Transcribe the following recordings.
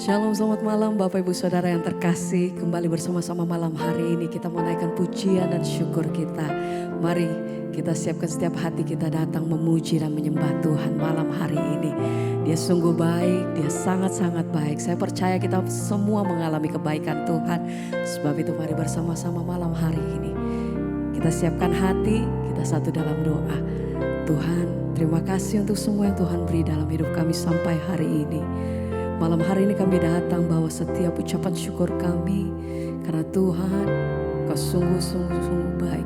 Shalom, selamat malam Bapak Ibu Saudara yang terkasih. Kembali bersama-sama malam hari ini kita menaikkan pujian dan syukur kita. Mari kita siapkan setiap hati kita datang memuji dan menyembah Tuhan malam hari ini. Dia sungguh baik, dia sangat-sangat baik. Saya percaya kita semua mengalami kebaikan Tuhan. Sebab itu mari bersama-sama malam hari ini kita siapkan hati, kita satu dalam doa. Tuhan, terima kasih untuk semua yang Tuhan beri dalam hidup kami sampai hari ini. Malam hari ini kami datang bawa setiap ucapan syukur kami karena Tuhan, Kau sungguh-sungguh baik.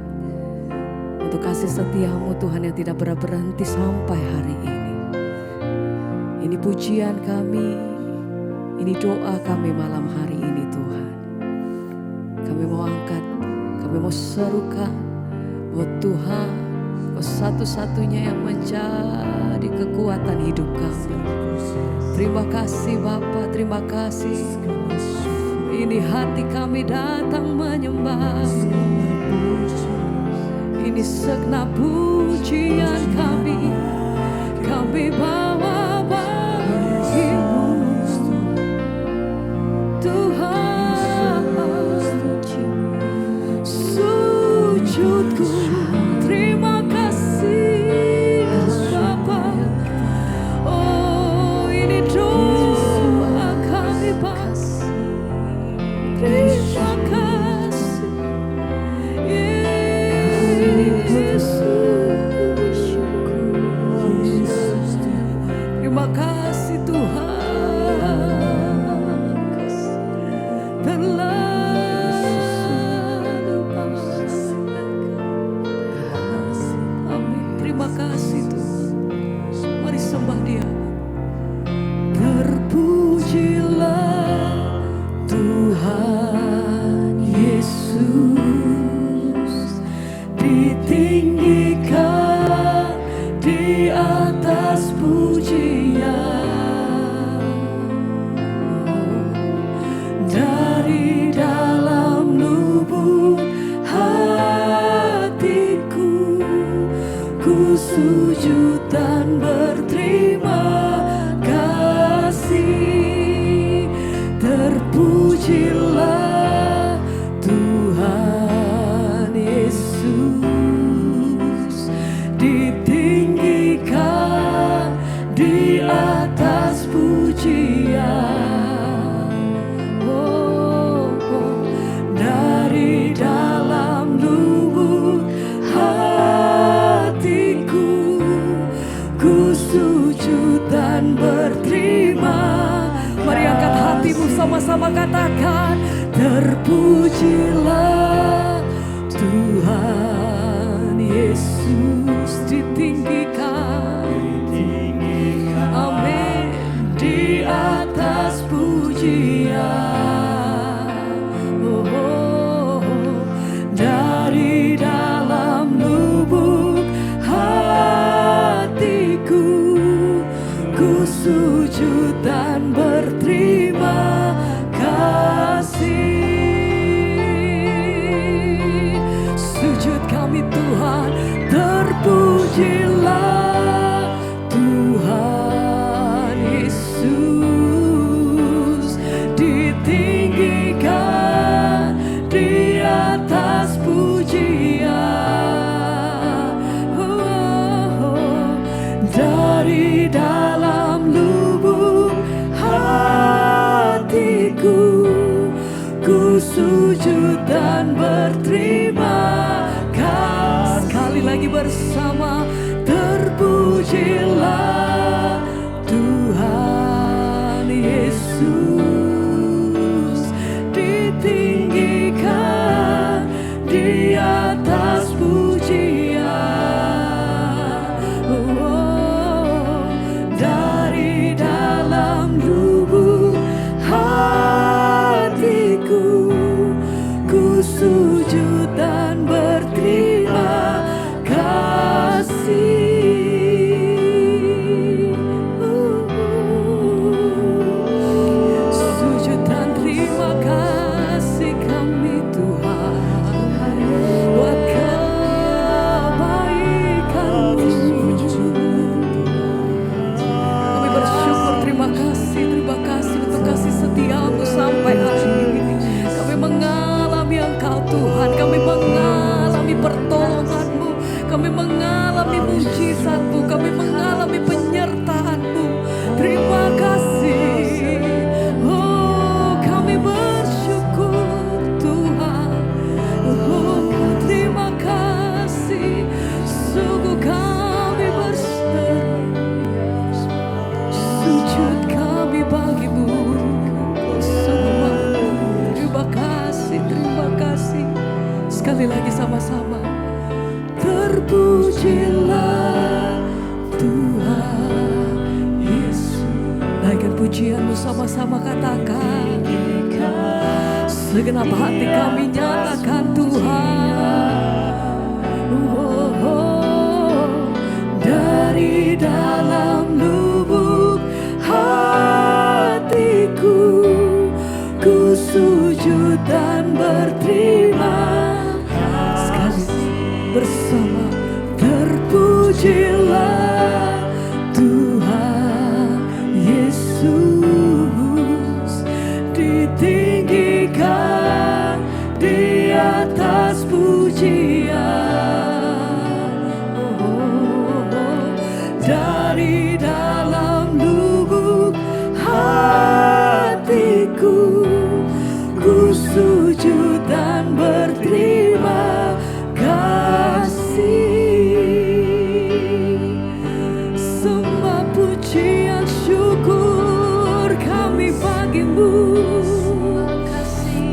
Untuk kasih setiamu Tuhan yang tidak pernah berhenti sampai hari ini. Ini pujian kami, ini doa kami malam hari ini Tuhan. Kami mau angkat, kami mau serukan bahwa Tuhan, Kau satu-satunya yang menjadi kekuatan hidup kami. Terima kasih Bapa, terima kasih. Ini hati kami datang menyembah. Ini segenap pujian kami bawa bagimu Tuhan. Sujudku terima kasih Bapa. Oh, ini doa kami Bapa. Terima kasih Yesus. Terima kasih Tuhan. Terlalu amin. Terima kasih Tuhan. Mari sembah Dia. Terpujilah Tuhan Yesus, ditinggikan di atas pujian. Dari dalam lubuk hatiku, ku sujud dan berterima kasih. Terpujilah Tuhan Yesus, ditinggikan di atas pujian. Oh, oh. Dari dalam lubuk hatiku, ku sujud dan berterima. Mari angkat hatimu sama-sama katakan. Terpujilah Tuhan Yesus, ditinggikan, amin, di atas pujian. Oh, oh, oh. Dari dalam lubuk hatiku, ku sujud dan berterima kasih. Sujud kami Tuhan. Terpujilah Tuhan Yesus, ditinggikan di atas pujian. Oh, oh. Dari dalam lubuk hatiku, ku sujud dan berterima kasih. Sekali lagi bersama. Terpujilah Tuhan Yesus, ditinggikan di atas pujian. Oh, dari dalam lubuk hatiku, ku sujud dan berterima kasih. terpujilah Tuhan Yesus. Naikkan pujianmu sama-sama, katakan. Segenap hati kami nyatakan Tuhan. Dari dalam lubuk hatiku, ku sujud dan berterima kasih bersama. Terpujilah Tuhan Yesus, ditinggikan di atas pujian. Dari dalam lubuk hatiku, ku sujud dan berterima kasih. Sembah pujian syukur kami bagimu.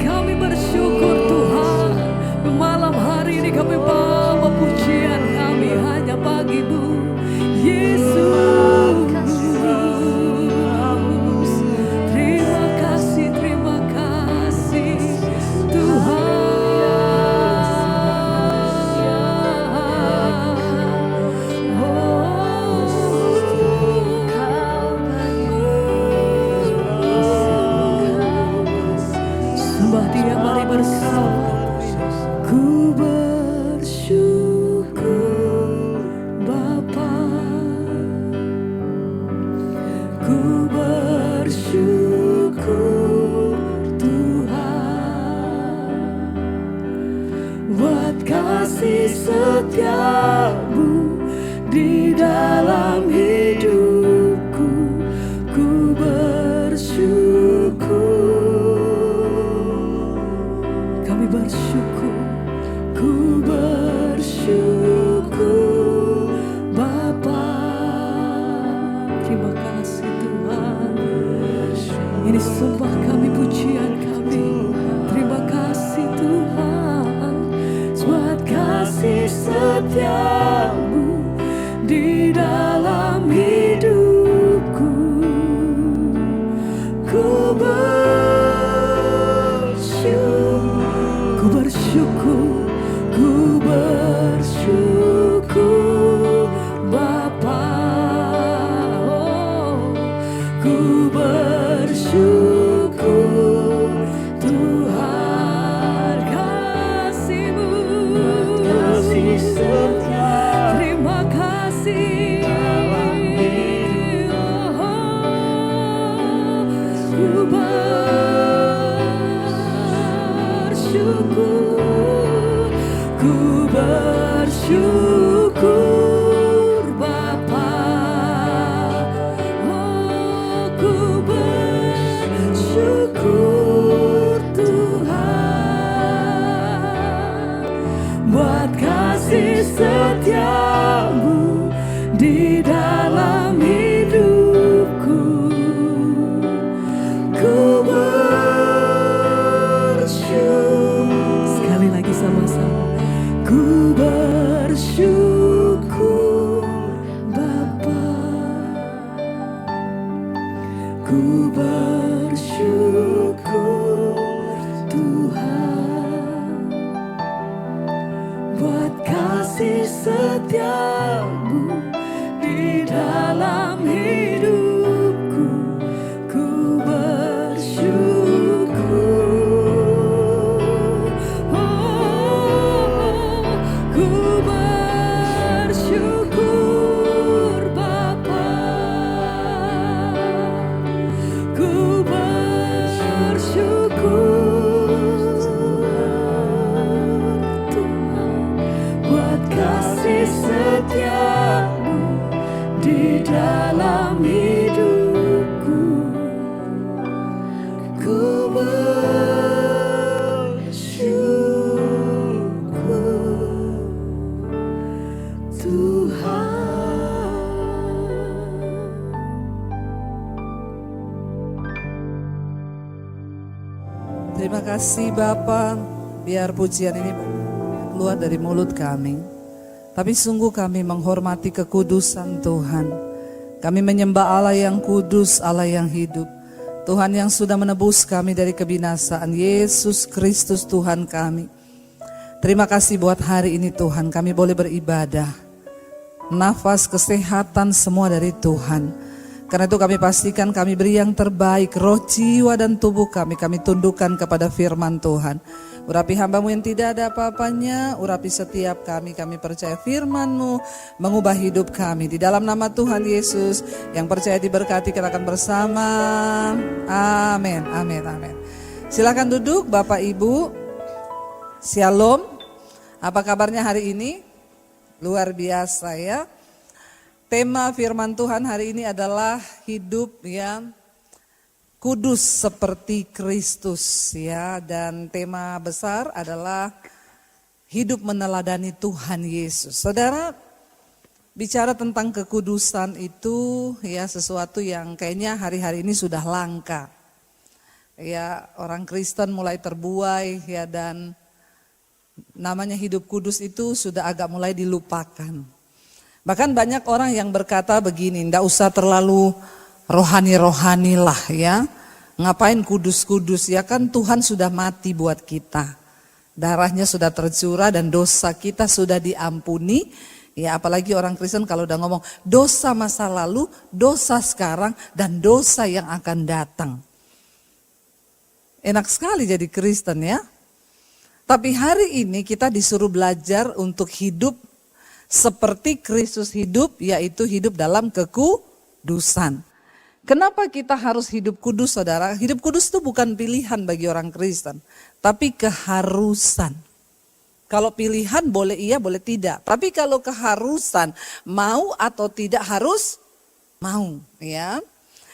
Kami bersyukur Tuhan, malam hari ini kami bawa pujian kami hanya bagimu Yesus. Terima kasih Tuhan. Sembah Dia, mari bersama. Ku bersyukur Bapa, ku bersyukur Tuhan, buat kasih setiamu di dalam hidupku. Ku bersyukur, kami bersyukur, ku bersyukur Bapa. Terima kasih Tuhan. Ini sembah kami, pujian kami. Terima kasih Tuhan, buat kasih setiamu di dalam hidupku. Ku bersyukur, ku bersyukur Bapa. Ku bersyukur Tuhan, kasih-Mu, kasih setia. Terima kasih. Ku bersyukur, ku bersyukur Bapa. Ku bersyukur Tuhan, buat kasih setiamu di dalam hidupku. Ku bersyukur, sekali lagi sama-sama. Ku bersyukur Bapa, ku bersyukur Tuhan, buat kasih setiamu di dalam hidupku. Ku bersyukur, ku bersyukur Bapa, ku bersyukur Tuhan, buat kasih setiamu di dalam hidupku. Ku bersyukur Tuhan. Terima kasih Bapa, biar pujian ini keluar dari mulut kami. Tapi sungguh kami menghormati kekudusan Tuhan. Kami menyembah Allah yang kudus, Allah yang hidup. Tuhan yang sudah menebus kami dari kebinasaan, Yesus Kristus Tuhan kami. Terima kasih buat hari ini Tuhan, kami boleh beribadah. Nafas, kesehatan semua dari Tuhan. Karena itu kami pastikan kami beri yang terbaik, roh, jiwa dan tubuh kami tundukkan kepada firman Tuhan. Urapi hamba-Mu yang tidak ada apa-apanya, urapi setiap kami percaya firman-Mu mengubah hidup kami. Di dalam nama Tuhan Yesus yang percaya diberkati kita akan bersama. Amin, amin, amin. Silakan duduk Bapak Ibu. Shalom. Apa kabarnya hari ini? Luar biasa ya. Tema firman Tuhan hari ini adalah hidup yang kudus seperti Kristus ya, dan tema besar adalah hidup meneladani Tuhan Yesus. Saudara, bicara tentang kekudusan itu ya sesuatu yang kayaknya hari-hari ini sudah langka. Ya, orang Kristen mulai terbuai ya, dan namanya hidup kudus itu sudah agak mulai dilupakan. Bahkan banyak orang yang berkata begini, ndak usah terlalu rohani-rohani lah ya. Ngapain kudus-kudus ya, kan Tuhan sudah mati buat kita. Darahnya sudah tercurah dan dosa kita sudah diampuni. Ya, apalagi orang Kristen kalau udah ngomong dosa masa lalu, dosa sekarang dan dosa yang akan datang. Enak sekali jadi Kristen ya. Tapi hari ini kita disuruh belajar untuk hidup seperti Kristus hidup, yaitu hidup dalam kekudusan. Kenapa kita harus hidup kudus, saudara? Hidup kudus itu bukan pilihan bagi orang Kristen, tapi keharusan. Kalau pilihan boleh iya, boleh tidak. Tapi kalau keharusan, mau atau tidak harus mau, ya.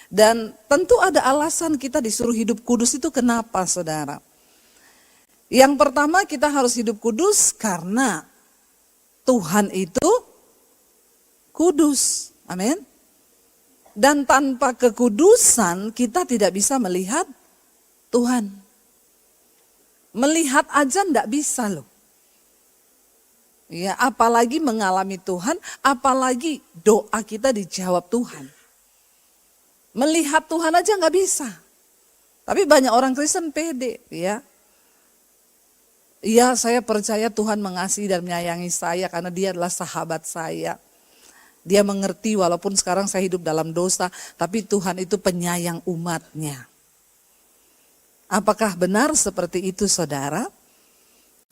Dan tentu ada alasan kita disuruh hidup kudus itu kenapa, saudara? Yang pertama, kita harus hidup kudus karena Tuhan itu kudus. Amin. Dan tanpa kekudusan kita tidak bisa melihat Tuhan. Melihat aja enggak bisa loh. Ya, apalagi mengalami Tuhan, apalagi doa kita dijawab Tuhan. Melihat Tuhan aja enggak bisa. Tapi banyak orang Kristen pede ya. Iya, saya percaya Tuhan mengasihi dan menyayangi saya karena Dia adalah sahabat saya. Dia mengerti walaupun sekarang saya hidup dalam dosa, tapi Tuhan itu penyayang umatnya. Apakah benar seperti itu, saudara?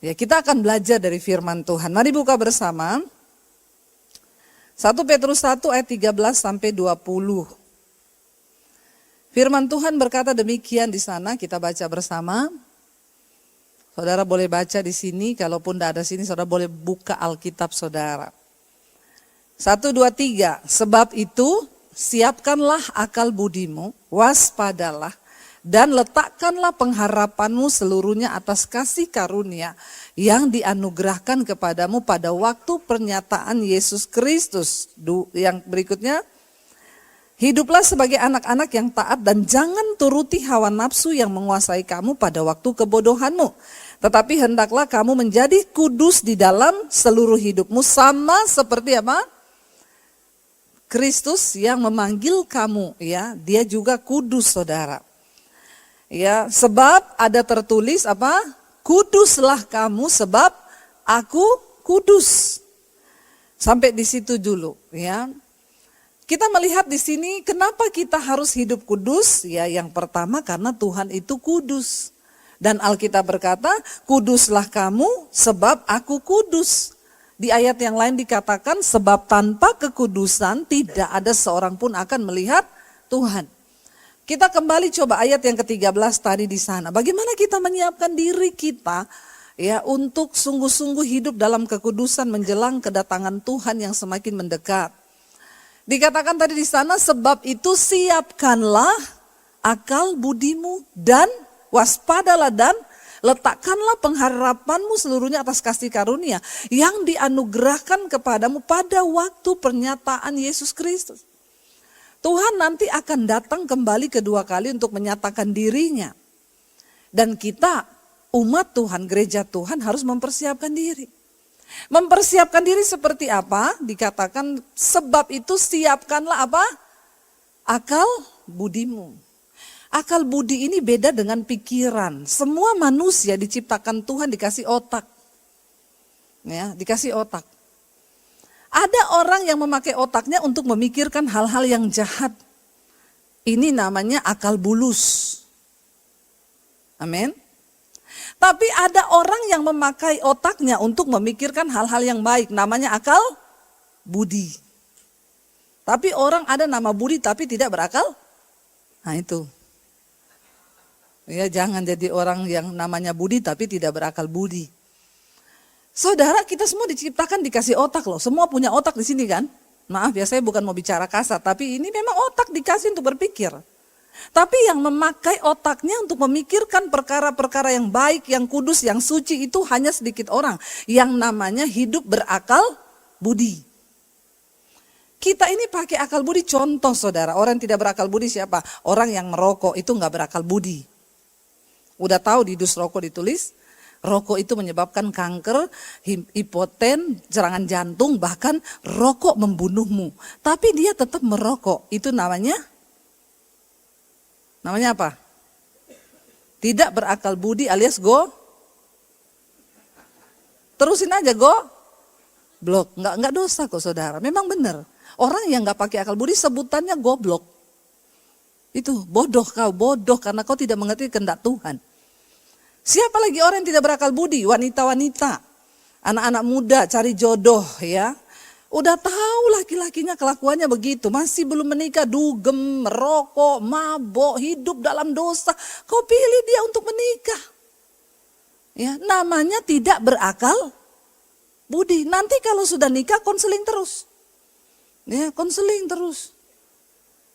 Ya, kita akan belajar dari firman Tuhan. Mari buka bersama. 1 Petrus 1 ayat 13 sampai 20. Firman Tuhan berkata demikian di sana, kita baca bersama. Saudara boleh baca di sini, kalaupun tidak ada sini, saudara boleh buka Alkitab saudara. 1, 2, 3. Sebab itu siapkanlah akal budimu, waspadalah, dan letakkanlah pengharapanmu seluruhnya atas kasih karunia yang dianugerahkan kepadamu pada waktu pernyataan Yesus Kristus. Yang berikutnya, hiduplah sebagai anak-anak yang taat dan jangan turuti hawa nafsu yang menguasai kamu pada waktu kebodohanmu. Tetapi hendaklah kamu menjadi kudus di dalam seluruh hidupmu, sama seperti apa? Kristus yang memanggil kamu, ya, Dia juga kudus, saudara. Ya, sebab ada tertulis apa? Kuduslah kamu sebab aku kudus. Sampai di situ dulu, ya. Kita melihat di sini kenapa kita harus hidup kudus? Ya, yang pertama karena Tuhan itu kudus. Dan Alkitab berkata, kuduslah kamu sebab aku kudus. Di ayat yang lain dikatakan, sebab tanpa kekudusan tidak ada seorang pun akan melihat Tuhan. Kita kembali coba ayat yang ke-13 tadi di sana. Bagaimana kita menyiapkan diri kita ya untuk sungguh-sungguh hidup dalam kekudusan menjelang kedatangan Tuhan yang semakin mendekat. Dikatakan tadi di sana, sebab itu siapkanlah akal budimu dan waspadalah dan letakkanlah pengharapanmu seluruhnya atas kasih karunia yang dianugerahkan kepadamu pada waktu pernyataan Yesus Kristus. Tuhan nanti akan datang kembali kedua kali untuk menyatakan dirinya. Dan kita, umat Tuhan, gereja Tuhan harus mempersiapkan diri. Mempersiapkan diri seperti apa? Dikatakan sebab itu siapkanlah apa? Akal budimu. Akal budi ini beda dengan pikiran. Semua manusia diciptakan Tuhan dikasih otak. Ya, dikasih otak. Ada orang yang memakai otaknya untuk memikirkan hal-hal yang jahat. Ini namanya akal bulus. Amin. Tapi ada orang yang memakai otaknya untuk memikirkan hal-hal yang baik. Namanya akal budi. Tapi orang ada nama budi tapi tidak berakal. Nah itu. Ya jangan jadi orang yang namanya budi tapi tidak berakal budi. Saudara, kita semua diciptakan dikasih otak loh. Semua punya otak di sini kan. Maaf ya, saya bukan mau bicara kasar. Tapi ini memang otak dikasih untuk berpikir. Tapi yang memakai otaknya untuk memikirkan perkara-perkara yang baik, yang kudus, yang suci itu hanya sedikit orang. Yang namanya hidup berakal budi. Kita ini pakai akal budi, contoh saudara. Orang yang tidak berakal budi siapa? Orang yang merokok itu gak berakal budi. Udah tahu di dus rokok ditulis, rokok itu menyebabkan kanker, hipoten, serangan jantung, bahkan rokok membunuhmu. Tapi dia tetap merokok, itu namanya apa? Tidak berakal budi alias terusin aja blok. Enggak dosa kok saudara, memang benar. Orang yang enggak pakai akal budi sebutannya goblok. Itu bodoh karena kau tidak mengerti kehendak Tuhan. Siapa lagi orang yang tidak berakal budi? Wanita-wanita, anak-anak muda cari jodoh ya. Udah tahu laki-lakinya kelakuannya begitu, masih belum menikah, dugem, merokok, mabok, hidup dalam dosa. Kau pilih dia untuk menikah. Ya, namanya tidak berakal budi. Nanti kalau sudah nikah konseling terus. Ya, konseling terus.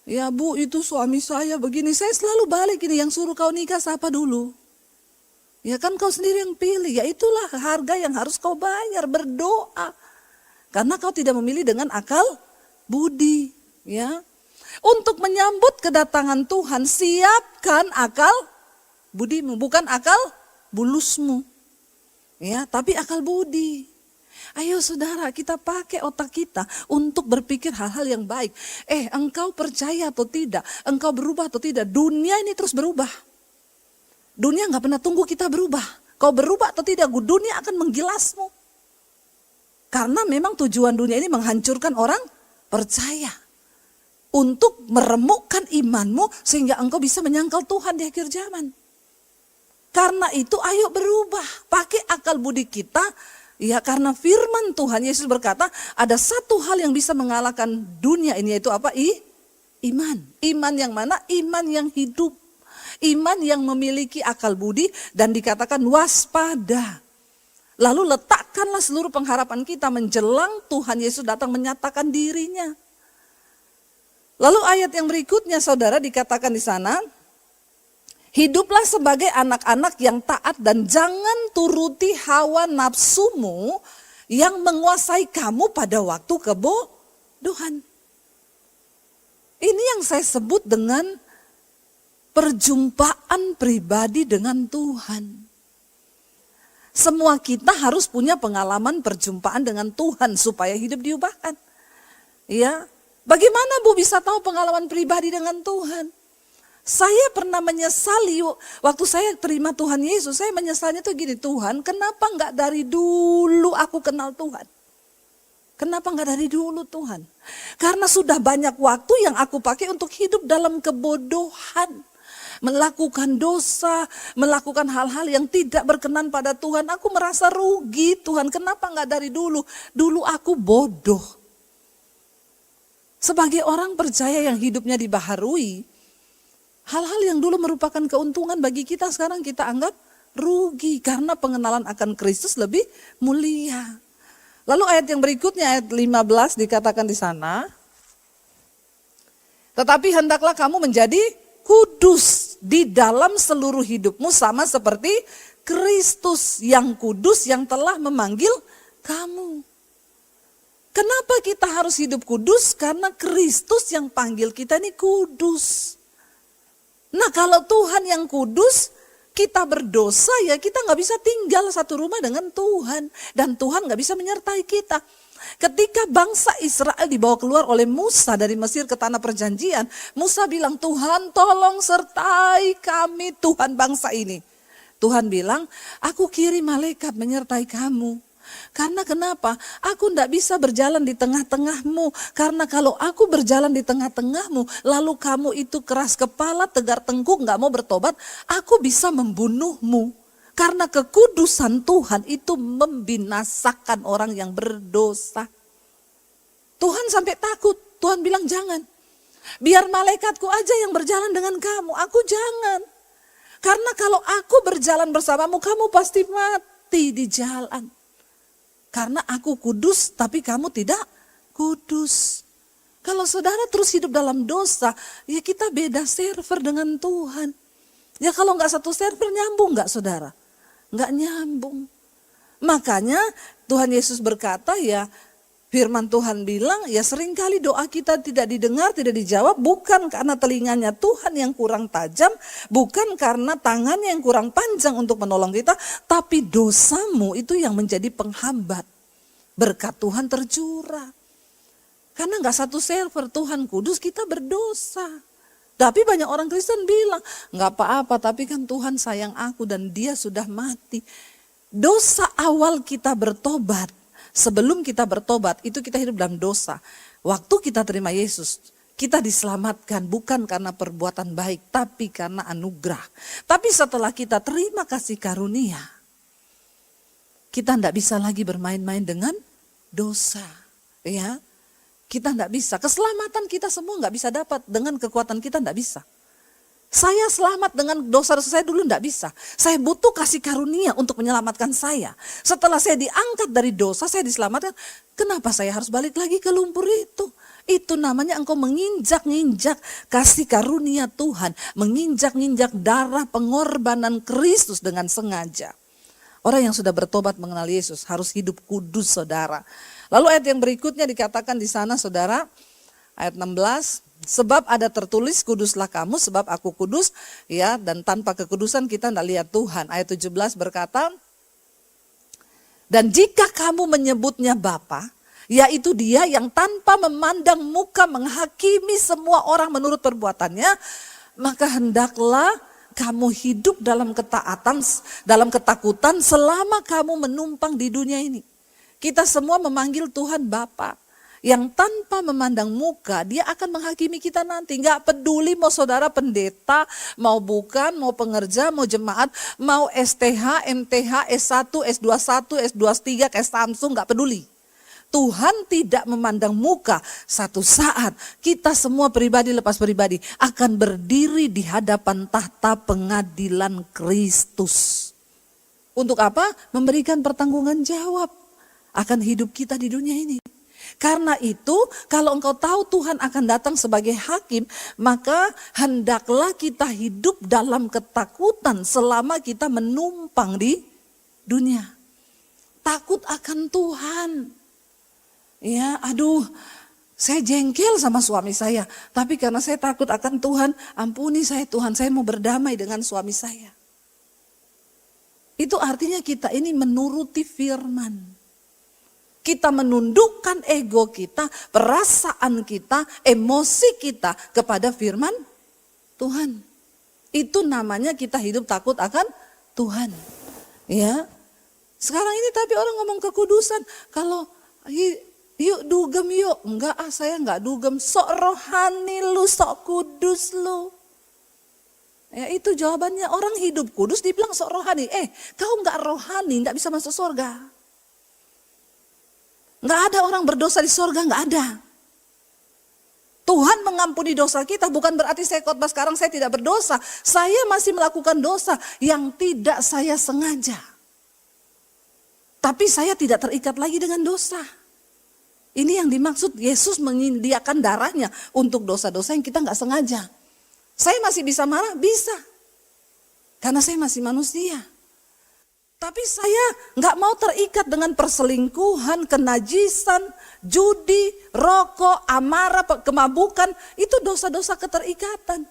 Ya Bu, itu suami saya begini. Saya selalu balik ini, yang suruh kau nikah siapa dulu? Ya kan kau sendiri yang pilih. Ya itulah harga yang harus kau bayar, berdoa. Karena kau tidak memilih dengan akal budi, ya. Untuk menyambut kedatangan Tuhan, siapkan akal budimu, bukan akal bulusmu. Ya, tapi akal budi. Ayo saudara, kita pakai otak kita untuk berpikir hal-hal yang baik. Engkau percaya atau tidak? Engkau berubah atau tidak? Dunia ini terus berubah. Dunia gak pernah tunggu kita berubah. Kau berubah atau tidak, dunia akan menggilasmu. Karena memang tujuan dunia ini menghancurkan orang percaya. Untuk meremukkan imanmu sehingga engkau bisa menyangkal Tuhan di akhir zaman. Karena itu ayo berubah. Pakai akal budi kita. Ya karena firman Tuhan Yesus berkata ada satu hal yang bisa mengalahkan dunia ini, yaitu apa? Iman. Iman yang mana? Iman yang hidup. Iman yang memiliki akal budi dan dikatakan waspada. Lalu letakkanlah seluruh pengharapan kita menjelang Tuhan Yesus datang menyatakan dirinya. Lalu ayat yang berikutnya saudara dikatakan di sana, hiduplah sebagai anak-anak yang taat dan jangan turuti hawa nafsumu yang menguasai kamu pada waktu kebodohan. Ini yang saya sebut dengan perjumpaan pribadi dengan Tuhan. Semua kita harus punya pengalaman perjumpaan dengan Tuhan supaya hidup diubahkan. Ya, bagaimana Bu bisa tahu pengalaman pribadi dengan Tuhan? Saya pernah menyesali waktu saya terima Tuhan Yesus. Saya menyesalnya tuh gini, Tuhan, kenapa enggak dari dulu aku kenal Tuhan? Kenapa enggak dari dulu Tuhan? Karena sudah banyak waktu yang aku pakai untuk hidup dalam kebodohan. Melakukan dosa, melakukan hal-hal yang tidak berkenan pada Tuhan. Aku merasa rugi, Tuhan kenapa enggak dari dulu? Dulu aku bodoh. Sebagai orang percaya yang hidupnya dibaharui, hal-hal yang dulu merupakan keuntungan bagi kita sekarang kita anggap rugi. Karena pengenalan akan Kristus lebih mulia. Lalu ayat yang berikutnya, ayat 15 dikatakan di sana, tetapi hendaklah kamu menjadi kudus di dalam seluruh hidupmu sama seperti Kristus yang kudus yang telah memanggil kamu. Kenapa kita harus hidup kudus? Karena Kristus yang panggil kita ini kudus. Nah kalau Tuhan yang kudus, kita berdosa ya kita nggak bisa tinggal satu rumah dengan Tuhan. Dan Tuhan nggak bisa menyertai kita. Ketika bangsa Israel dibawa keluar oleh Musa dari Mesir ke tanah perjanjian, Musa bilang, Tuhan tolong sertai kami Tuhan bangsa ini. Tuhan bilang, aku kirim malaikat menyertai kamu. Karena kenapa? Aku tidak bisa berjalan di tengah-tengahmu. Karena kalau aku berjalan di tengah-tengahmu, lalu kamu itu keras kepala, tegar tengkuk, gak mau bertobat, aku bisa membunuhmu. Karena kekudusan Tuhan itu membinasakan orang yang berdosa. Tuhan sampai takut. Tuhan bilang jangan. Biar malaikatku aja yang berjalan dengan kamu. Aku jangan. Karena kalau aku berjalan bersamamu, kamu pasti mati di jalan. Karena aku kudus, tapi kamu tidak kudus. Kalau saudara terus hidup dalam dosa, ya kita beda server dengan Tuhan. Ya kalau nggak satu server nyambung nggak saudara? Nggak nyambung. Makanya Tuhan Yesus berkata ya, firman Tuhan bilang ya seringkali doa kita tidak didengar, tidak dijawab. Bukan karena telinganya Tuhan yang kurang tajam, bukan karena tangannya yang kurang panjang untuk menolong kita. Tapi dosamu itu yang menjadi penghambat. Berkat Tuhan tercurah. Karena nggak satu server, Tuhan kudus, kita berdosa. Tapi banyak orang Kristen bilang, nggak apa-apa, tapi kan Tuhan sayang aku dan dia sudah mati. Dosa awal kita bertobat, sebelum kita bertobat, itu kita hidup dalam dosa. Waktu kita terima Yesus, kita diselamatkan bukan karena perbuatan baik, tapi karena anugerah. Tapi setelah kita terima kasih karunia, kita tidak bisa lagi bermain-main dengan dosa. Ya. Kita tidak bisa, keselamatan kita semua nggak bisa dapat dengan kekuatan kita, tidak bisa. Saya selamat dengan dosa-dosa saya dulu tidak bisa. Saya butuh kasih karunia untuk menyelamatkan saya. Setelah saya diangkat dari dosa, saya diselamatkan. Kenapa saya harus balik lagi ke lumpur itu? Itu namanya engkau menginjak-injak kasih karunia Tuhan. Menginjak-injak darah pengorbanan Kristus dengan sengaja. Orang yang sudah bertobat mengenal Yesus harus hidup kudus saudara. Lalu ayat yang berikutnya dikatakan di sana saudara, ayat 16, sebab ada tertulis kuduslah kamu sebab aku kudus, ya, dan tanpa kekudusan kita tidak lihat Tuhan. Ayat 17 berkata, dan jika kamu menyebutnya Bapa, yaitu Dia yang tanpa memandang muka menghakimi semua orang menurut perbuatannya, maka hendaklah kamu hidup dalam ketaatan, dalam ketakutan selama kamu menumpang di dunia ini. Kita semua memanggil Tuhan Bapa. Yang tanpa memandang muka, Dia akan menghakimi kita nanti. Gak peduli mau saudara pendeta, mau bukan, mau pengerja, mau jemaat, mau STH, MTH, S1, S21, S23, kayak Samsung, gak peduli. Tuhan tidak memandang muka. Satu saat kita semua pribadi lepas pribadi akan berdiri di hadapan tahta pengadilan Kristus. Untuk apa? Memberikan pertanggungan jawab akan hidup kita di dunia ini. Karena itu kalau engkau tahu Tuhan akan datang sebagai hakim, maka hendaklah kita hidup dalam ketakutan selama kita menumpang di dunia. Takut akan Tuhan. Ya, aduh, saya jengkel sama suami saya. Tapi karena saya takut akan Tuhan, ampuni saya Tuhan, saya mau berdamai dengan suami saya. Itu artinya kita ini menuruti firman. Kita menundukkan ego kita, perasaan kita, emosi kita kepada firman Tuhan. Itu namanya kita hidup takut akan Tuhan. Ya. Sekarang ini tapi orang ngomong kekudusan, kalau yuk dugem yuk. Enggak saya enggak dugem, sok rohani lu, sok kudus lu. Ya itu jawabannya, orang hidup kudus dibilang sok rohani. Kau enggak rohani, enggak bisa masuk surga. Enggak ada orang berdosa di surga, enggak ada. Tuhan mengampuni dosa kita, bukan berarti saya khotbah sekarang saya tidak berdosa. Saya masih melakukan dosa yang tidak saya sengaja. Tapi saya tidak terikat lagi dengan dosa. Ini yang dimaksud Yesus menyediakan darahnya untuk dosa-dosa yang kita enggak sengaja. Saya masih bisa marah? Bisa. Karena saya masih manusia. Tapi saya nggak mau terikat dengan perselingkuhan, kenajisan, judi, rokok, amarah, kemabukan. Itu dosa-dosa keterikatan.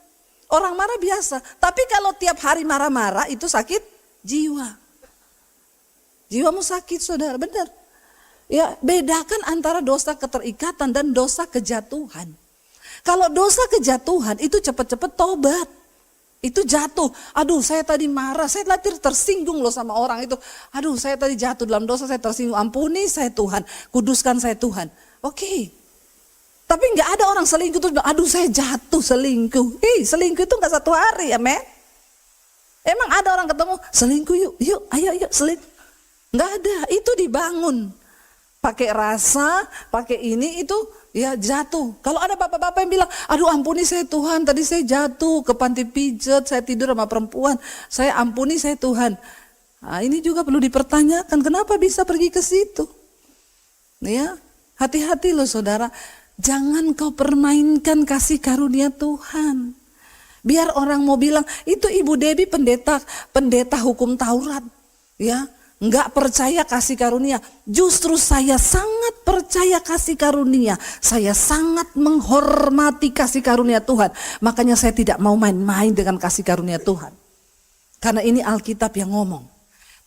Orang marah biasa. Tapi kalau tiap hari marah-marah itu sakit jiwa. Jiwamu sakit saudara, benar. Ya, bedakan antara dosa keterikatan dan dosa kejatuhan. Kalau dosa kejatuhan itu cepat-cepat tobat. Itu jatuh. Aduh, saya tadi marah, saya tadi tersinggung loh sama orang itu. Aduh, saya tadi jatuh dalam dosa, saya tersinggung. Ampuni saya Tuhan, kuduskan saya Tuhan. Oke. Tapi nggak ada orang selingkuh terus bilang, aduh saya jatuh selingkuh. Selingkuh itu nggak 1 hari ya, men. Emang ada orang ketemu, selingkuh yuk, ayo selingkuh. Nggak ada, itu dibangun. Pakai rasa, pakai ini itu ya jatuh. Kalau ada bapak-bapak yang bilang, aduh ampuni saya Tuhan, tadi saya jatuh ke panti pijat, saya tidur sama perempuan, saya ampuni saya Tuhan. Nah, ini juga perlu dipertanyakan, kenapa bisa pergi ke situ? Ya, hati-hati loh saudara. Jangan kau permainkan kasih karunia Tuhan. Biar orang mau bilang, itu Ibu Debbie pendeta hukum Taurat. Ya, enggak percaya kasih karunia. Justru saya sangat percaya kasih karunia. Saya sangat menghormati kasih karunia Tuhan. Makanya saya tidak mau main-main dengan kasih karunia Tuhan. Karena ini Alkitab yang ngomong.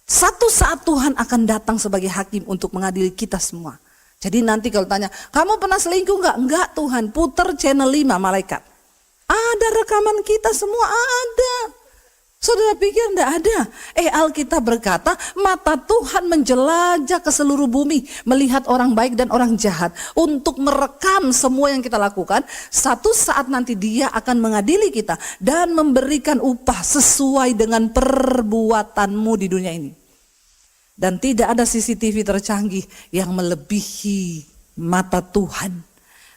Satu saat Tuhan akan datang sebagai hakim untuk mengadili kita semua. Jadi nanti kalau tanya, kamu pernah selingkuh enggak? Enggak Tuhan, puter channel 5 malaikat. Ada rekaman kita semua, ada. Saudara pikir enggak ada? Alkitab berkata, mata Tuhan menjelajah ke seluruh bumi, melihat orang baik dan orang jahat, untuk merekam semua yang kita lakukan. Satu saat nanti Dia akan mengadili kita dan memberikan upah sesuai dengan perbuatanmu di dunia ini. Dan tidak ada CCTV tercanggih yang melebihi mata Tuhan.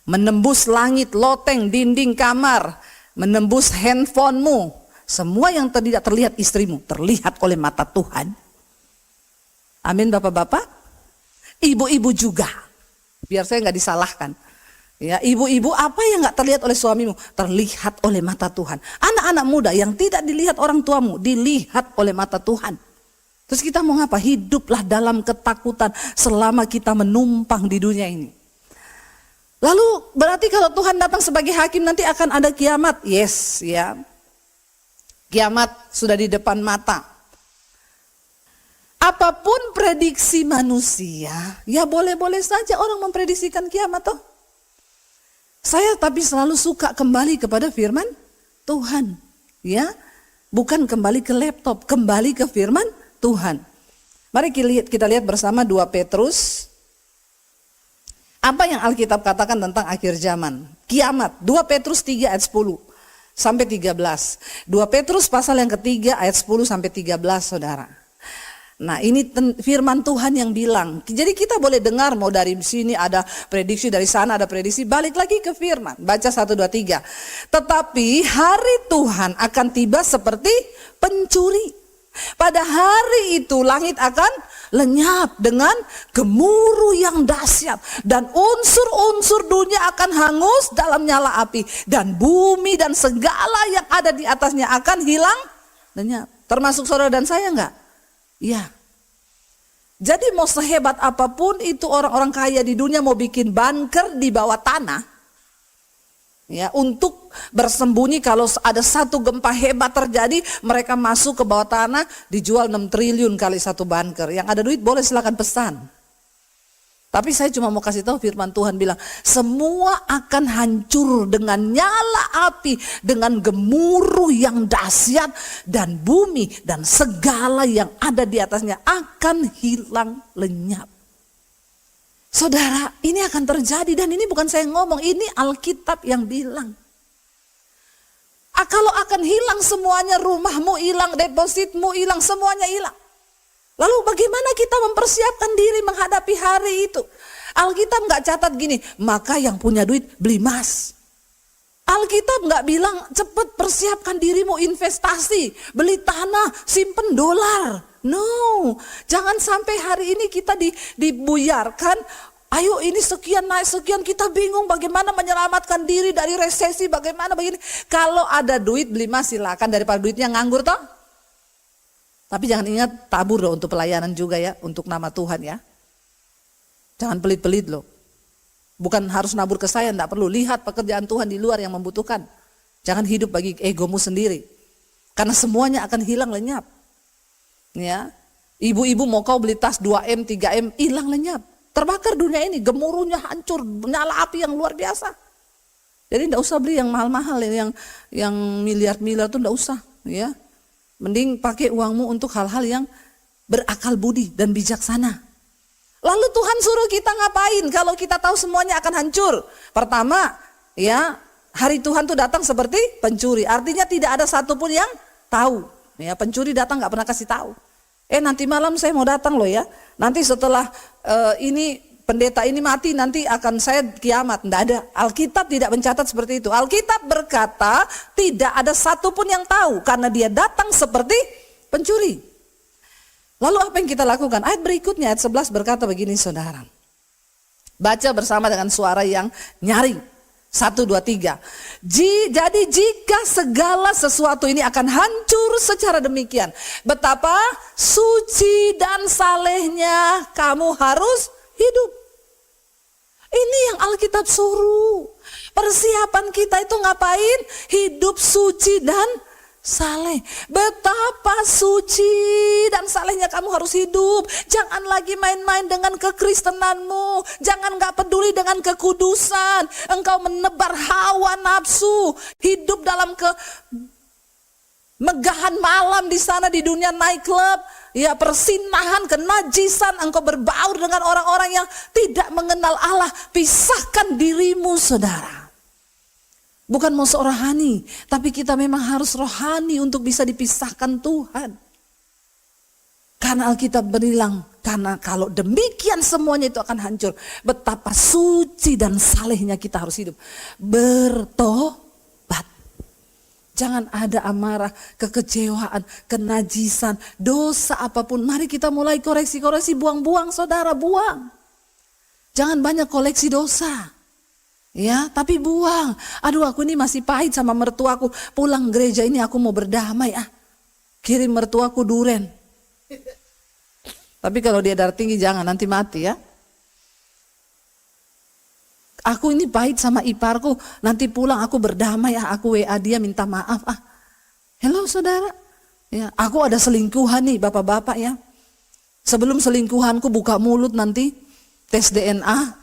Menembus langit, loteng, dinding kamar, menembus handphonemu. Semua yang tidak terlihat istrimu, terlihat oleh mata Tuhan. Amin bapak-bapak. Ibu-ibu juga. Biar saya nggak disalahkan. Ya, ibu-ibu apa yang nggak terlihat oleh suamimu, terlihat oleh mata Tuhan. Anak-anak muda yang tidak dilihat orang tuamu, dilihat oleh mata Tuhan. Terus kita mau ngapa? Hiduplah dalam ketakutan selama kita menumpang di dunia ini. Lalu berarti kalau Tuhan datang sebagai hakim nanti akan ada kiamat. Yes, ya. Kiamat sudah di depan mata. Apapun prediksi manusia, ya boleh-boleh saja orang memprediksikan kiamat toh. Saya tapi selalu suka kembali kepada firman Tuhan, ya. Bukan kembali ke laptop, kembali ke firman Tuhan. Mari kita lihat bersama 2 Petrus. Apa yang Alkitab katakan tentang akhir zaman? Kiamat. 2 Petrus 3 ayat 10 sampai 13. 2 Petrus pasal yang ketiga ayat 10 sampai 13 saudara. Nah ini firman Tuhan yang bilang. Jadi kita boleh dengar mau dari sini ada prediksi, dari sana ada prediksi. Balik lagi ke firman. Baca 1, 2, 3. Tetapi hari Tuhan akan tiba seperti pencuri. Pada hari itu langit akan lenyap dengan gemuruh yang dahsyat. Dan unsur-unsur dunia akan hangus dalam nyala api. Dan bumi dan segala yang ada di atasnya akan hilang lenyap. Termasuk saudara dan saya enggak? Iya. Jadi mau sehebat apapun itu orang-orang kaya di dunia mau bikin bunker di bawah tanah. Ya, untuk bersembunyi kalau ada satu gempa hebat terjadi, mereka masuk ke bawah tanah, dijual 6 triliun kali satu bunker. Yang ada duit boleh silakan pesan. Tapi saya cuma mau kasih tahu firman Tuhan bilang, semua akan hancur dengan nyala api, dengan gemuruh yang dahsyat, dan bumi dan segala yang ada di atasnya akan hilang lenyap. Saudara, ini akan terjadi dan ini bukan saya ngomong, ini Alkitab yang bilang. Kalau akan hilang semuanya, rumahmu hilang, depositmu hilang, semuanya hilang. Lalu bagaimana kita mempersiapkan diri menghadapi hari itu? Alkitab nggak catat gini, maka yang punya duit beli emas. Alkitab nggak bilang cepat persiapkan dirimu investasi, beli tanah, simpen dolar. No, jangan sampai hari ini kita dibuyarkan. Ayo ini sekian naik sekian, kita bingung bagaimana menyelamatkan diri dari resesi, bagaimana begini. Kalau ada duit beli emas silakan, daripada duitnya nganggur toh. Tapi jangan ingat tabur loh untuk pelayanan juga ya, untuk nama Tuhan ya. Jangan pelit-pelit loh. Bukan harus nabur ke saya, enggak perlu. Lihat pekerjaan Tuhan di luar yang membutuhkan. Jangan hidup bagi egomu sendiri. Karena semuanya akan hilang lenyap. Ya. Ibu-ibu mau kau beli tas 2M, 3M, hilang lenyap. Terbakar dunia ini, gemuruhnya hancur, nyala api yang luar biasa. Jadi enggak usah beli yang mahal-mahal, yang miliar-miliar itu enggak usah, ya. Mending pakai uangmu untuk hal-hal yang berakal budi dan bijaksana. Lalu Tuhan suruh kita ngapain kalau kita tahu semuanya akan hancur? Pertama, ya, hari Tuhan tuh datang seperti pencuri. Artinya tidak ada satupun yang tahu. Ya, pencuri datang nggak pernah kasih tahu. Nanti malam saya mau datang loh ya. Nanti setelah ini pendeta ini mati nanti akan saya kiamat. Tidak ada. Alkitab tidak mencatat seperti itu. Alkitab berkata tidak ada satupun yang tahu karena dia datang seperti pencuri. Lalu apa yang kita lakukan? Ayat berikutnya ayat 11 berkata begini saudara. Baca bersama dengan suara yang nyaring. 1, 2, 3. Jadi jika segala sesuatu ini akan hancur secara demikian, betapa suci dan salehnya kamu harus hidup. Ini yang Alkitab suruh. Persiapan kita itu ngapain? Hidup suci dan saleh. Betapa suci dan salehnya kamu harus hidup. Jangan lagi main-main dengan kekristenanmu. Jangan gak peduli dengan kekudusan. Engkau menebar hawa nafsu. Hidup dalam kemegahan malam di sana di dunia nightclub. Ya, persinahan, kenajisan. Engkau berbaur dengan orang-orang yang tidak mengenal Allah. Pisahkan dirimu saudara. Bukan musuh rohani, tapi kita memang harus rohani untuk bisa dipisahkan Tuhan. Karena Alkitab bilang, karena kalau demikian semuanya itu akan hancur. Betapa suci dan salehnya kita harus hidup. Bertobat. Jangan ada amarah, kekecewaan, kenajisan, dosa apapun. Mari kita mulai koreksi-koreksi, buang-buang saudara, buang. Jangan banyak koleksi dosa. Ya, tapi buang. Aduh, aku ini masih pahit sama mertuaku. Pulang gereja ini aku mau berdamai. Kirim mertuaku duren. Tapi kalau dia darah tinggi jangan, nanti mati ya. Aku ini pahit sama iparku. Nanti pulang aku berdamai. Aku WA dia minta maaf. Hello saudara. Ya, aku ada selingkuhan nih bapak-bapak ya. Sebelum selingkuhanku buka mulut nanti tes DNA.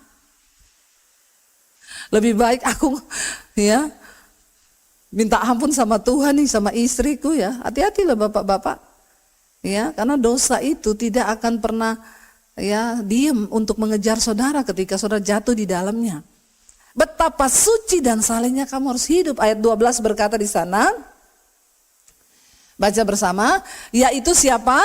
Lebih baik aku ya minta ampun sama Tuhan nih, sama istriku ya. Hati-hatilah bapak-bapak. Ya, karena dosa itu tidak akan pernah ya diem untuk mengejar saudara ketika saudara jatuh di dalamnya. Betapa suci dan salehnya kamu harus hidup. Ayat 12 berkata di sana. Baca bersama, yaitu siapa?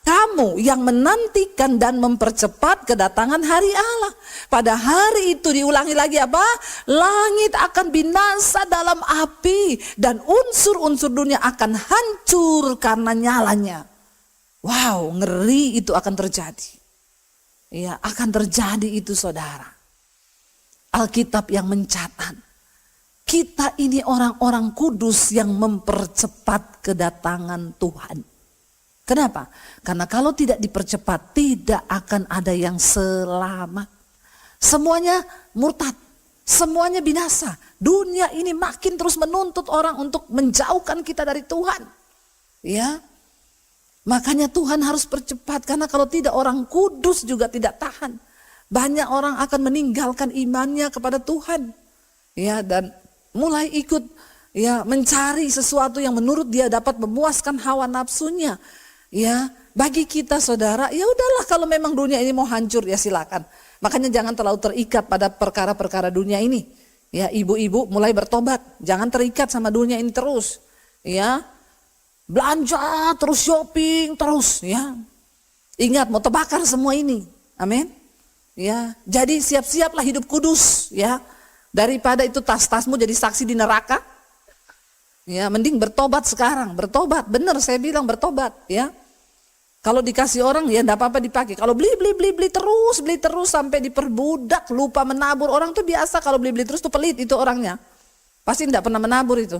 Kamu yang menantikan dan mempercepat kedatangan hari Allah. Pada hari itu diulangi lagi apa? Langit akan binasa dalam api dan unsur-unsur dunia akan hancur karena nyalanya. Wow, ngeri itu akan terjadi. Ya, akan terjadi itu saudara. Alkitab yang mencatat. Kita ini orang-orang kudus yang mempercepat kedatangan Tuhan. Kenapa? Karena kalau tidak dipercepat tidak akan ada yang selamat. Semuanya murtad, semuanya binasa. Dunia ini makin terus menuntut orang untuk menjauhkan kita dari Tuhan. Ya, makanya Tuhan harus percepat karena kalau tidak orang kudus juga tidak tahan. Banyak orang akan meninggalkan imannya kepada Tuhan. Ya, dan mulai ikut ya mencari sesuatu yang menurut dia dapat memuaskan hawa nafsunya. Ya, bagi kita saudara, ya udahlah kalau memang dunia ini mau hancur ya silakan. Makanya jangan terlalu terikat pada perkara-perkara dunia ini. Ya, ibu-ibu mulai bertobat, jangan terikat sama dunia ini terus. Ya, belanja terus, shopping terus. Ya, ingat mau terbakar semua ini. Amin. Ya, jadi siap-siaplah hidup kudus. Ya, daripada itu tas-tasmu jadi saksi di neraka. Ya, mending bertobat sekarang, bertobat. Benar saya bilang bertobat. Ya. Kalau dikasih orang ya enggak apa-apa dipakai. Kalau beli terus sampai diperbudak, lupa menabur. Orang tuh biasa kalau beli terus tuh pelit itu orangnya. Pasti enggak pernah menabur itu.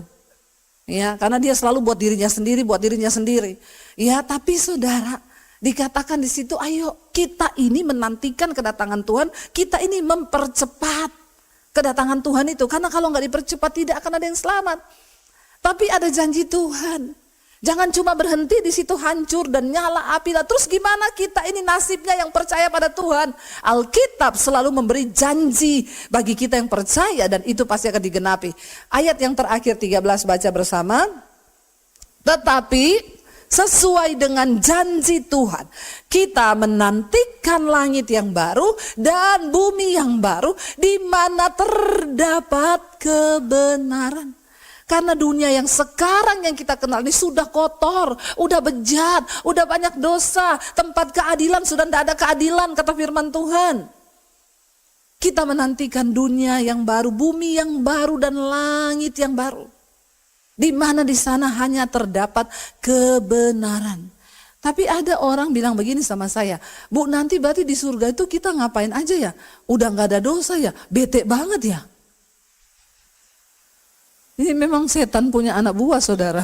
Ya, karena dia selalu buat dirinya sendiri. Ya, tapi saudara, dikatakan di situ, ayo kita ini menantikan kedatangan Tuhan, kita ini mempercepat kedatangan Tuhan itu. Karena kalau enggak dipercepat tidak akan ada yang selamat. Tapi ada janji Tuhan. Jangan cuma berhenti di situ hancur dan nyala api. Terus gimana kita ini nasibnya yang percaya pada Tuhan? Alkitab selalu memberi janji bagi kita yang percaya dan itu pasti akan digenapi. Ayat yang terakhir 13 baca bersama. Tetapi sesuai dengan janji Tuhan, kita menantikan langit yang baru dan bumi yang baru di mana terdapat kebenaran. Karena dunia yang sekarang yang kita kenal ini sudah kotor, udah bejat, udah banyak dosa. Tempat keadilan sudah tidak ada keadilan, kata firman Tuhan. Kita menantikan dunia yang baru, bumi yang baru dan langit yang baru. Di mana di sana hanya terdapat kebenaran. Tapi ada orang bilang begini sama saya, Bu, nanti berarti di surga itu kita ngapain aja ya? Udah gak ada dosa ya? Bete banget ya? Ini memang setan punya anak buah, saudara.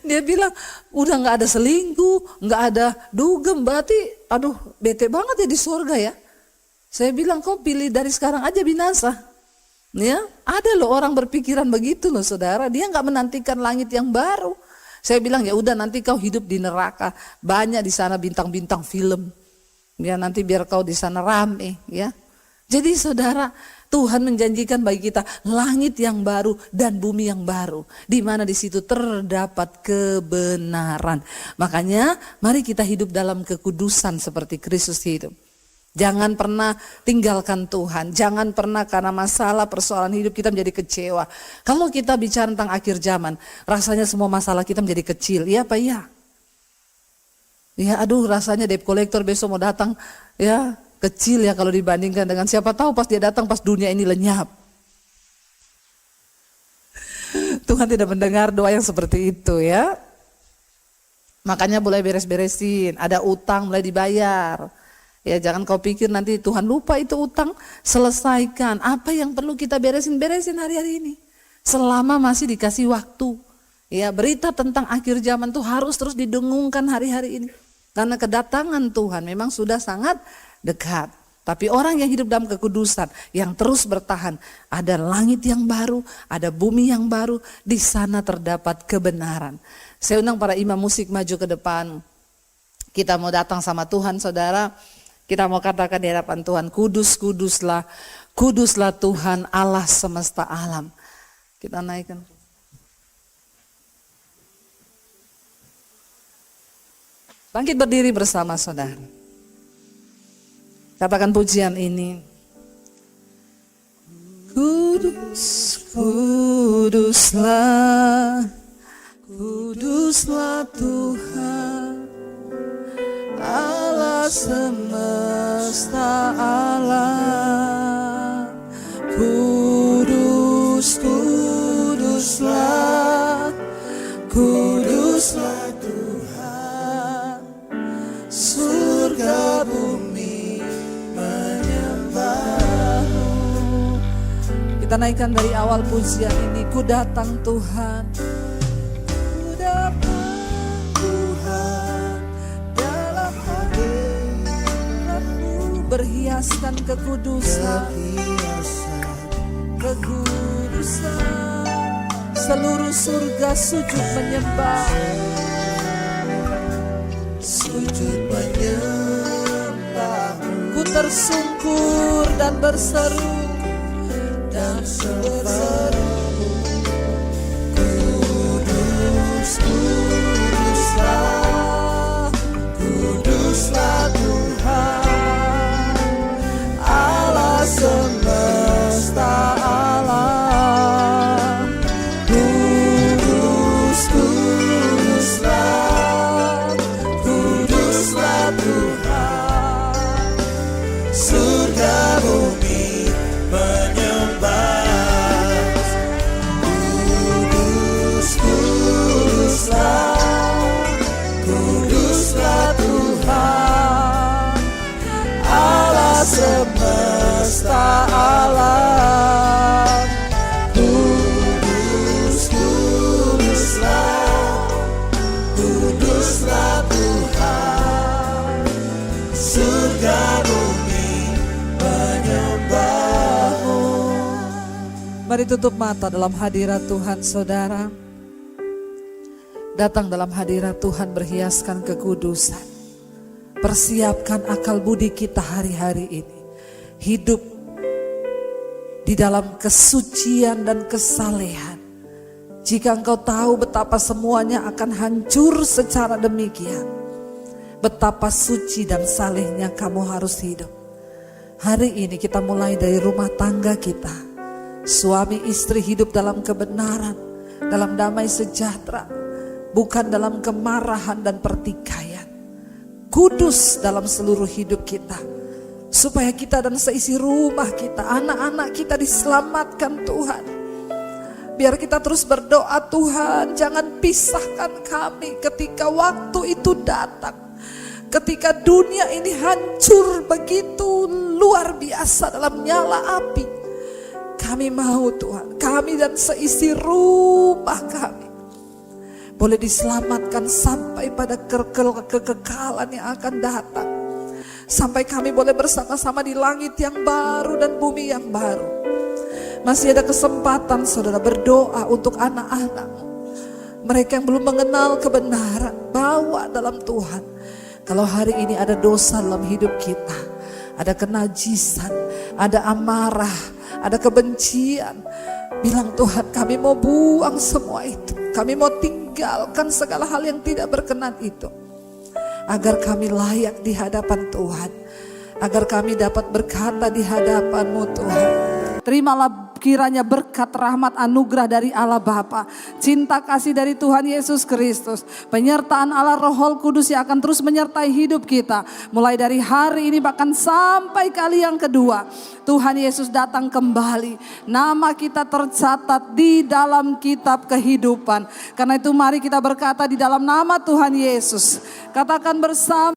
Dia bilang, udah gak ada selingkuh, gak ada dugem, berarti aduh bete banget ya di surga ya. Saya bilang, kau pilih dari sekarang aja binasa. Ya, ada loh orang berpikiran begitu loh saudara, dia gak menantikan langit yang baru. Saya bilang, ya udah nanti kau hidup di neraka, banyak di sana bintang-bintang film. Ya nanti biar kau di sana rame ya. Jadi saudara, Tuhan menjanjikan bagi kita langit yang baru dan bumi yang baru, di mana di situ terdapat kebenaran. Makanya mari kita hidup dalam kekudusan seperti Kristus hidup. Jangan pernah tinggalkan Tuhan, jangan pernah karena masalah persoalan hidup kita menjadi kecewa. Kalau kita bicara tentang akhir zaman, rasanya semua masalah kita menjadi kecil, iya apa iya? Ya aduh rasanya debt collector besok mau datang ya. Kecil ya kalau dibandingkan dengan siapa tahu pas dia datang pas dunia ini lenyap. Tuhan tidak mendengar doa yang seperti itu ya. Makanya mulai beres-beresin, ada utang mulai dibayar. Ya jangan kau pikir nanti Tuhan lupa itu utang, selesaikan. Apa yang perlu kita beresin hari-hari ini. Selama masih dikasih waktu. Ya berita tentang akhir zaman tuh harus terus didengungkan hari-hari ini. Karena kedatangan Tuhan memang sudah sangat dekat. Tapi orang yang hidup dalam kekudusan, yang terus bertahan, ada langit yang baru, ada bumi yang baru, di sana terdapat kebenaran. Saya undang para imam musik maju ke depan. Kita mau datang sama Tuhan saudara, kita mau katakan di hadapan Tuhan, kudus, kuduslah, kuduslah Tuhan Allah semesta alam. Kita naikkan. Bangkit berdiri bersama saudara. Katakan pujian ini. Kudus, kuduslah, kuduslah Tuhan, Allah semesta alam. Kudus, kuduslah, kuduslah Tuhan, surga bumi. Kita naikkan dari awal pujian ini. Ku datang Tuhan, ku datang Tuhan, dalam hadirat-Mu berhiaskan kekudusan, kekudusan. Seluruh surga sujud menyembah, sujud menyembah. Ku tersungkur dan berseru, dan berseru, kudus, kuduslah, kuduslah Tuhan, Allah semesta alam. Kudus, kuduslah, kuduslah Tuhan, surga bumi menyembah. Mari tutup mata dalam hadirat Tuhan saudara. Datang dalam hadirat Tuhan berhiaskan kekudusan. Persiapkan akal budi kita hari-hari ini. Hidup di dalam kesucian dan kesalehan. Jika engkau tahu betapa semuanya akan hancur secara demikian, betapa suci dan salehnya kamu harus hidup. Hari ini kita mulai dari rumah tangga kita. Suami istri hidup dalam kebenaran, dalam damai sejahtera, bukan dalam kemarahan dan pertikaian. Kudus dalam seluruh hidup kita, supaya kita dan seisi rumah kita, anak-anak kita diselamatkan Tuhan. Biar kita terus berdoa, Tuhan jangan pisahkan kami ketika waktu itu datang. Ketika dunia ini hancur begitu luar biasa dalam nyala api. Kami mau Tuhan, kami dan seisi rumah kami boleh diselamatkan sampai pada kekekalan yang akan datang. Sampai kami boleh bersama-sama di langit yang baru dan bumi yang baru. Masih ada kesempatan saudara berdoa untuk anak-anakmu. Mereka yang belum mengenal kebenaran, bawa dalam Tuhan. Kalau hari ini ada dosa dalam hidup kita, ada kenajisan, ada amarah, ada kebencian, bilang Tuhan kami mau buang semua itu. Kami mau tinggalkan segala hal yang tidak berkenan itu. Agar kami layak di hadapan Tuhan. Agar kami dapat berkata di hadapan-Mu Tuhan. Terimalah kiranya berkat rahmat anugerah dari Allah Bapa, cinta kasih dari Tuhan Yesus Kristus, penyertaan Allah Roh Kudus yang akan terus menyertai hidup kita. Mulai dari hari ini bahkan sampai kali yang kedua. Tuhan Yesus datang kembali. Nama kita tercatat di dalam kitab kehidupan. Karena itu mari kita berkata di dalam nama Tuhan Yesus. Katakan bersama.